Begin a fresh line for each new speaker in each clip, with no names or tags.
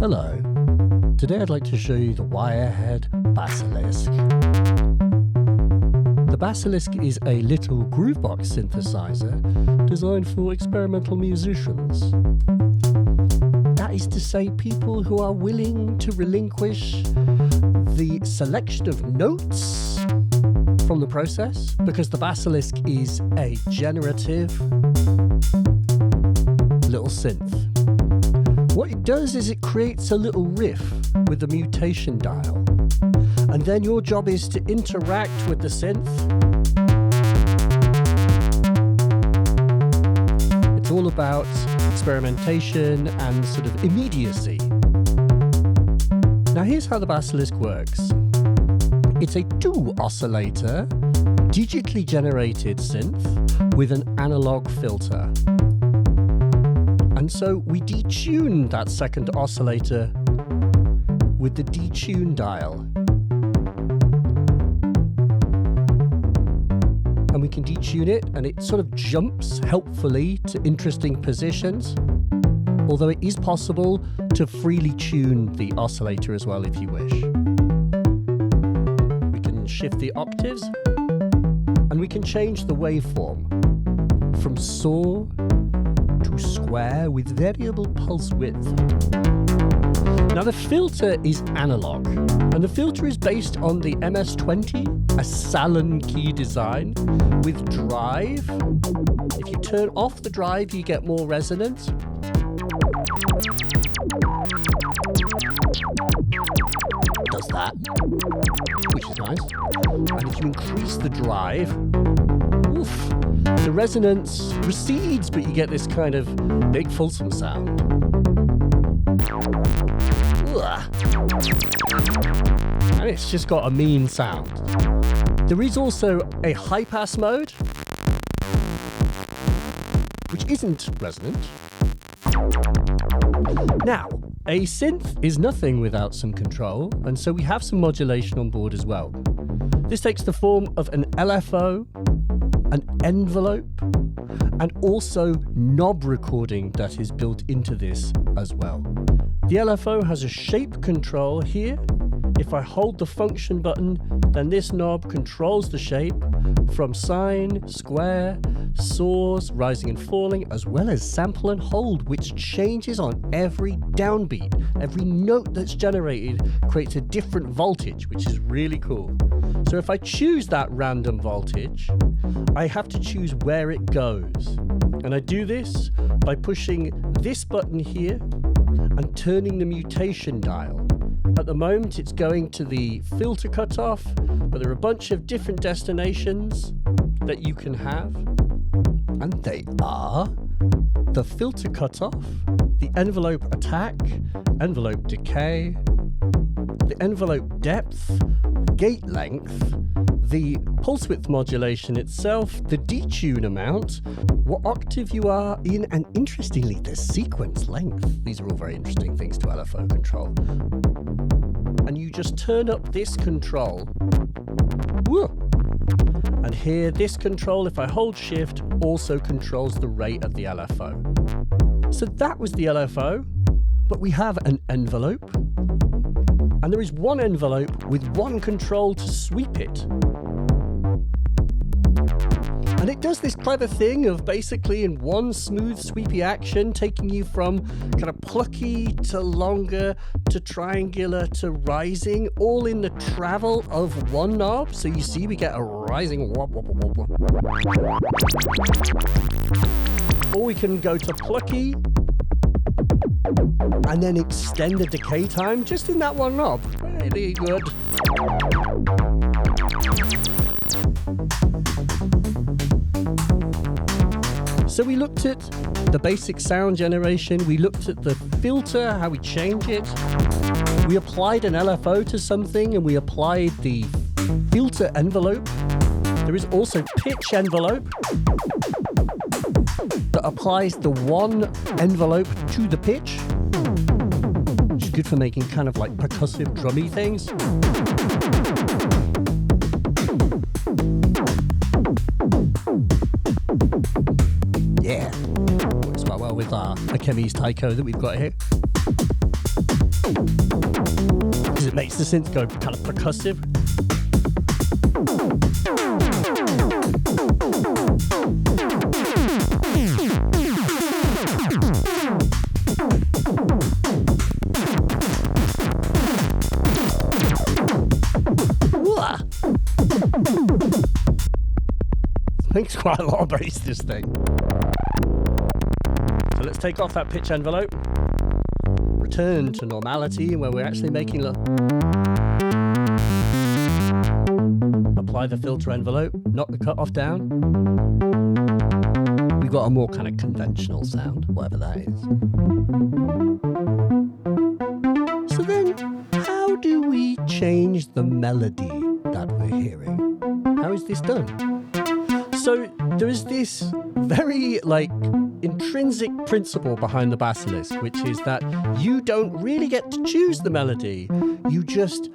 Hello, today I'd like to show you the Wirehead Basilisk. The Basilisk is a little groovebox synthesizer designed for experimental musicians. That is to say, people who are willing to relinquish the selection of notes from the process, because the Basilisk is a generative little synth. What it does is it creates a little riff with the mutation dial, and then your job is to interact with the synth. It's all about experimentation and sort of immediacy. Now here's how the Basilisk works. It's a 2-oscillator, digitally generated synth with an analog filter. And so we detune that second oscillator with the detune dial. And we can detune it, and it sort of jumps helpfully to interesting positions, although it is possible to freely tune the oscillator as well if you wish. We can shift the octaves, and we can change the waveform from saw to square with variable pulse width. Now the filter is analog, and the filter is based on the MS-20, a Salon key design with drive. If you turn off the drive, you get more resonance. Does that, which is nice. And if you increase the drive, oof, the resonance recedes, but you get this kind of big fulsome sound. And it's just got a mean sound. There is also a high-pass mode, which isn't resonant. Now, a synth is nothing without some control, and so we have some modulation on board as well. This takes the form of an LFO, an envelope, and also knob recording that is built into this as well. The LFO has a shape control here. If I hold the function button, then this knob controls the shape from sine, square, saws, rising and falling, as well as sample and hold, which changes on every downbeat. Every note that's generated creates a different voltage, which is really cool. So if I choose that random voltage, I have to choose where it goes. And I do this by pushing this button here and turning the mutation dial. At the moment, it's going to the filter cutoff, but there are a bunch of different destinations that you can have. And they are the filter cutoff, the envelope attack, envelope decay, the envelope depth, gate length, the pulse width modulation itself, the detune amount, what octave you are in, and interestingly, the sequence length. These are all very interesting things to LFO control. And you just turn up this control. Whoa. And here, this control, if I hold shift, also controls the rate of the LFO. So that was the LFO, but we have an envelope. And there is one envelope with one control to sweep it. And it does this clever thing of basically in one smooth sweepy action taking you from kind of plucky to longer to triangular to rising, all in the travel of one knob. So you see we get a rising wop, wop, wop, wop. Or we can go to plucky and then extend the decay time just in that one knob. Really good. So we looked at the basic sound generation, we looked at the filter, how we change it, we applied an LFO to something, and we applied the filter envelope. There is also pitch envelope that applies the one envelope to the pitch, which is good for making kind of like percussive drummy things. Yeah, works quite well with our Akemi's Taiko that we've got here. because it makes the synth go kind of percussive. Makes quite a lot of bass, this thing. So let's take off that pitch envelope, return to normality where we're actually making apply the filter envelope, knock the cutoff down. We've got a more kind of conventional sound, whatever that is. So then, how do we change the melody that we're hearing? How is this done? So there is this very intrinsic principle behind the Basilisk, which is that you don't really get to choose the melody. You just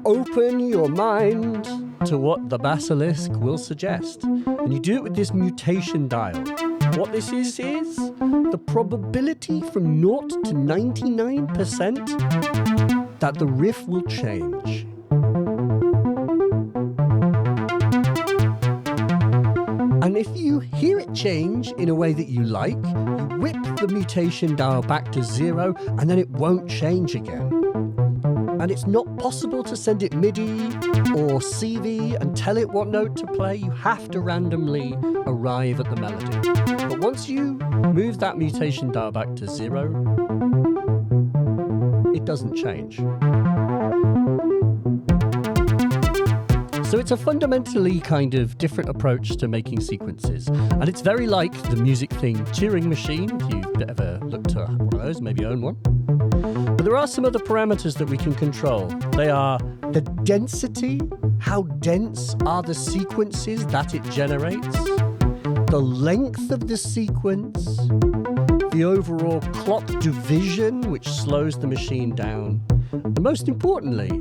open your mind to what the Basilisk will suggest. And you do it with this mutation dial. What this is the probability from 0 to 99% that the riff will change. And if you hear it change in a way that you like, you whip the mutation dial back to 0, and then it won't change again. And it's not possible to send it MIDI or CV and tell it what note to play. You have to randomly arrive at the melody. But once you move that mutation dial back to 0, it doesn't change. So it's a fundamentally kind of different approach to making sequences. And it's very like the music thing Turing machine, if you've ever looked at one of those, maybe own one. But there are some other parameters that we can control. They are the density, how dense are the sequences that it generates, the length of the sequence, the overall clock division, which slows the machine down, and most importantly,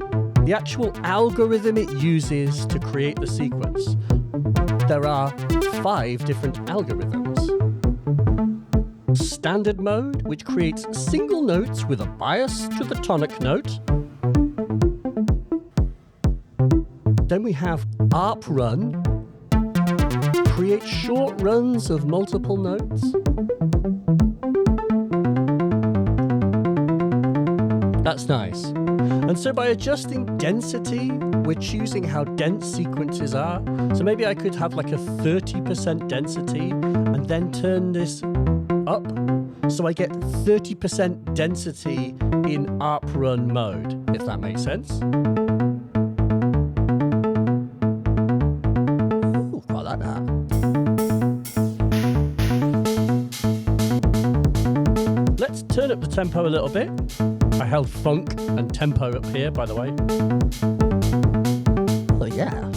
the actual algorithm it uses to create the sequence. There are 5 different algorithms. Standard mode, which creates single notes with a bias to the tonic note. Then we have ARP run, creates short runs of multiple notes. That's nice. And so by adjusting density, we're choosing how dense sequences are. So maybe I could have like a 30% density and then turn this up. So I get 30% density in ARP run mode, if that makes sense. Ooh, quite like that. Let's turn up the tempo a little bit. I held funk and tempo up here, by the way. Oh, yeah.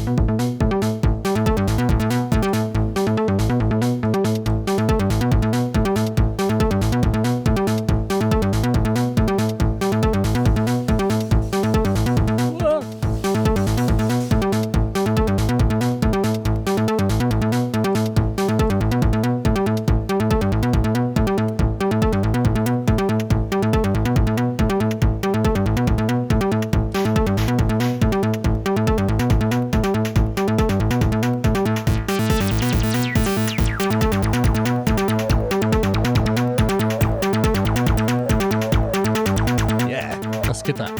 Get that.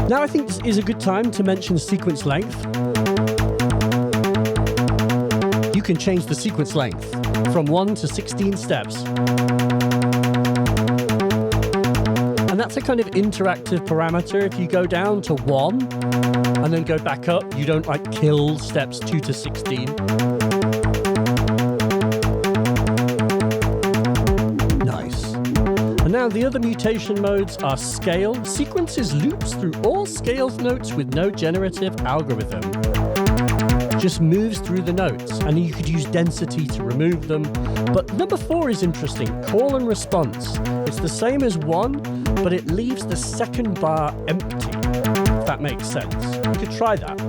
Now I think this is a good time to mention sequence length. You can change the sequence length from 1 to 16 steps. And that's a kind of interactive parameter. If you go down to 1 and then go back up, you don't kill steps 2 to 16. Now the other mutation modes are scale. Sequences loops through all scales notes with no generative algorithm. Just moves through the notes, and you could use density to remove them. But number 4 is interesting, call and response. It's the same as 1, but it leaves the second bar empty, if that makes sense. We could try that.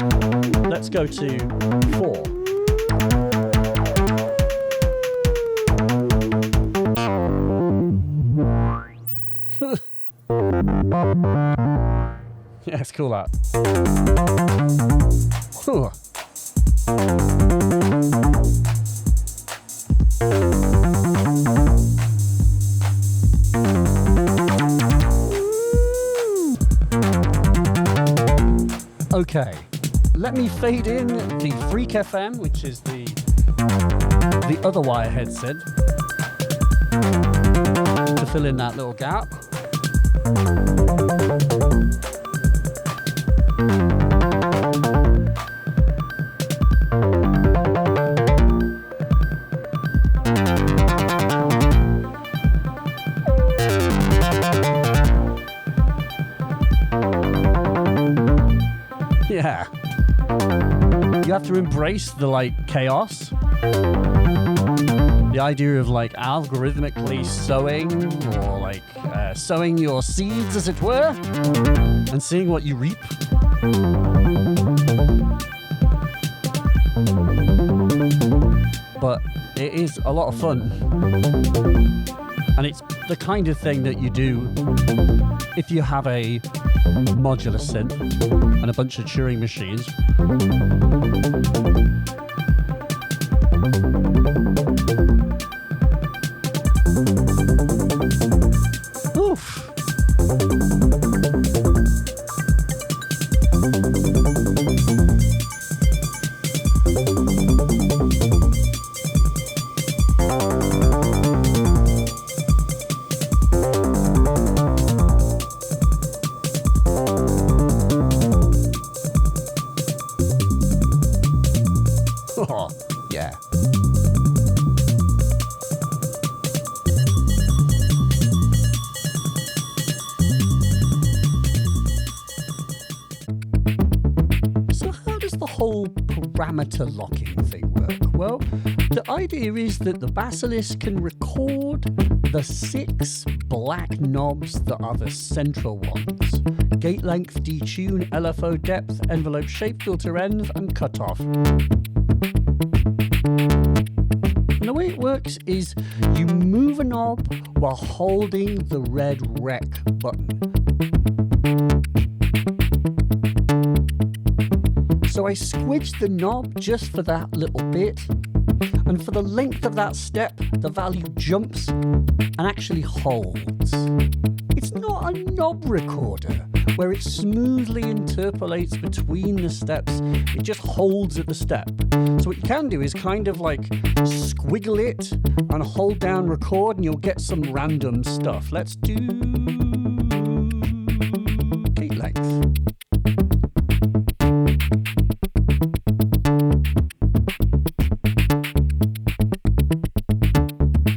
Let's go to 4. Yeah, it's cool that. Whew. Okay, let me fade in the Freak FM, which is the other Wirehead synth, to fill in that little gap. Yeah. You have to embrace the chaos. The idea of algorithmically sowing or sowing your seeds, as it were, and seeing what you reap. But it is a lot of fun. And it's the kind of thing that you do if you have a modular synth and a bunch of Turing machines. Oof. Oh, yeah. So how does the whole parameter locking thing work? Well, the idea is that the Basilisk can record the 6 black knobs that are the central ones: gate length, detune, LFO depth, envelope shape, filter end, and cutoff. And the way it works is you move a knob while holding the red rec button. So I squidge the knob just for that little bit, and for the length of that step, the value jumps and actually holds. It's not a knob recorder where it smoothly interpolates between the steps. It just holds at the step. So what you can do is kind of squiggle it and hold down record, and you'll get some random stuff. Let's do gate length.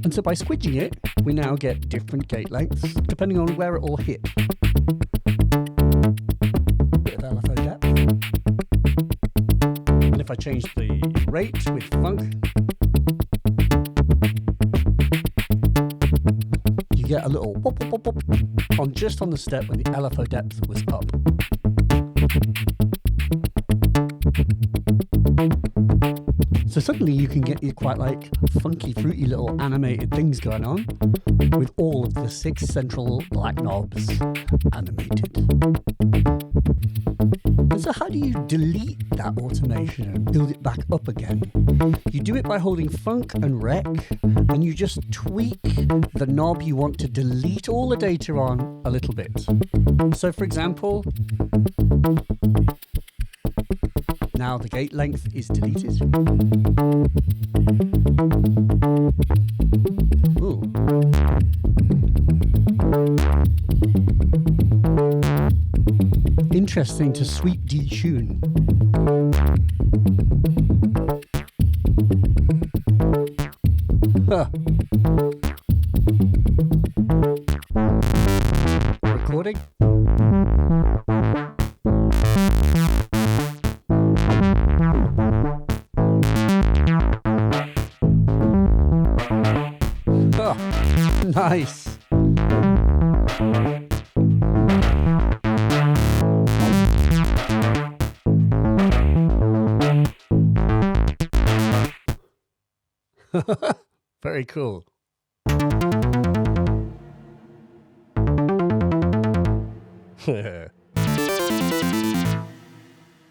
And so by squidging it, we now get different gate lengths depending on where it all hit. Bit of LFO depth. And if I change the rate with funk, you get a little whoop, whoop, whoop, whoop on just on the step when the LFO depth was up. So suddenly you can get these quite funky, fruity little animated things going on with all of the 6 central black knobs animated. And so how do you delete that automation and build it back up again? You do it by holding funk and rec, and you just tweak the knob you want to delete all the data on a little bit. So for example, now the gate length is deleted. Ooh. Interesting to sweep detune. Huh. Recording. Nice. Very cool.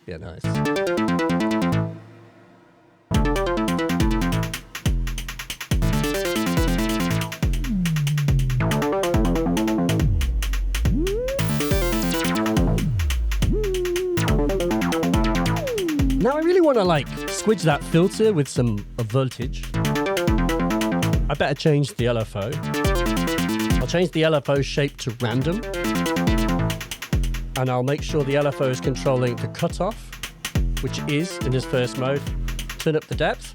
Yeah, nice. Now I really want to like squidge that filter with some voltage. I better change the LFO. I'll change the LFO shape to random. And I'll make sure the LFO is controlling the cutoff, which is in this first mode. Turn up the depth.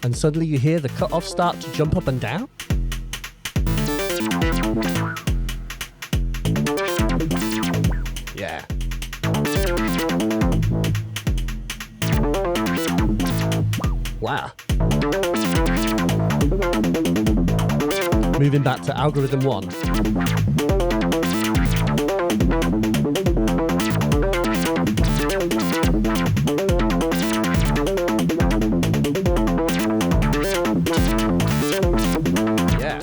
And suddenly you hear the cutoff start to jump up and down. Yeah. Wow. Moving back to algorithm 1. Yeah.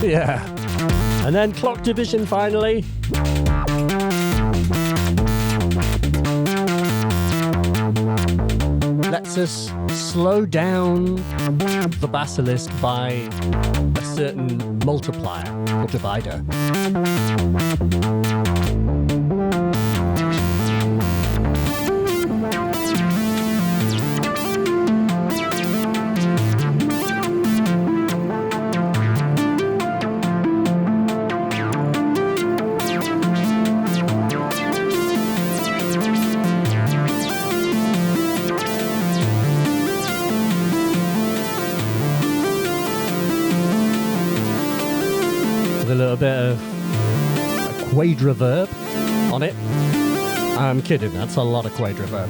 Yeah. And then clock division finally. Lets us slow down the basilisk by a certain multiplier or divider. A little bit of a quad reverb on it. I'm kidding, that's a lot of quad reverb.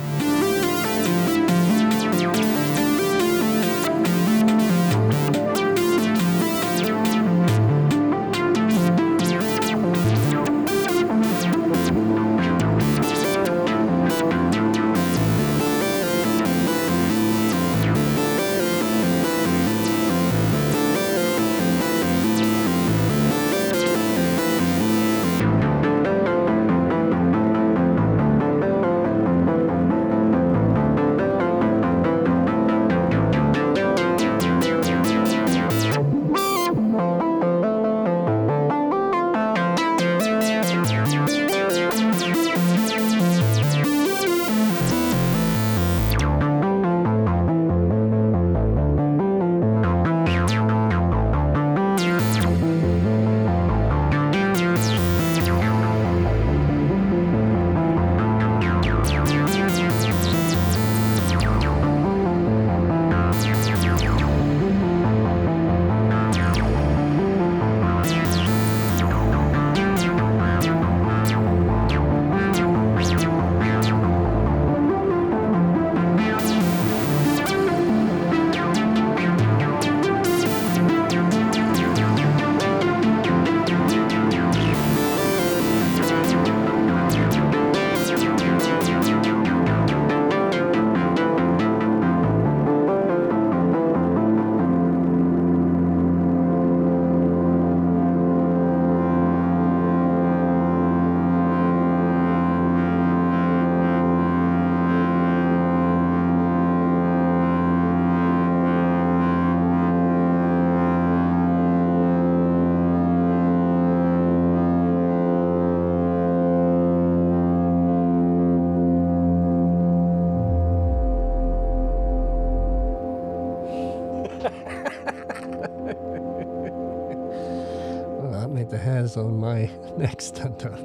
Well, that made the hairs on my neck stand up.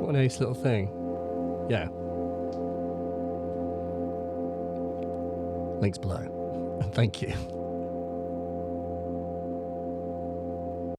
What a nice little thing. Yeah. Links below. Thank you.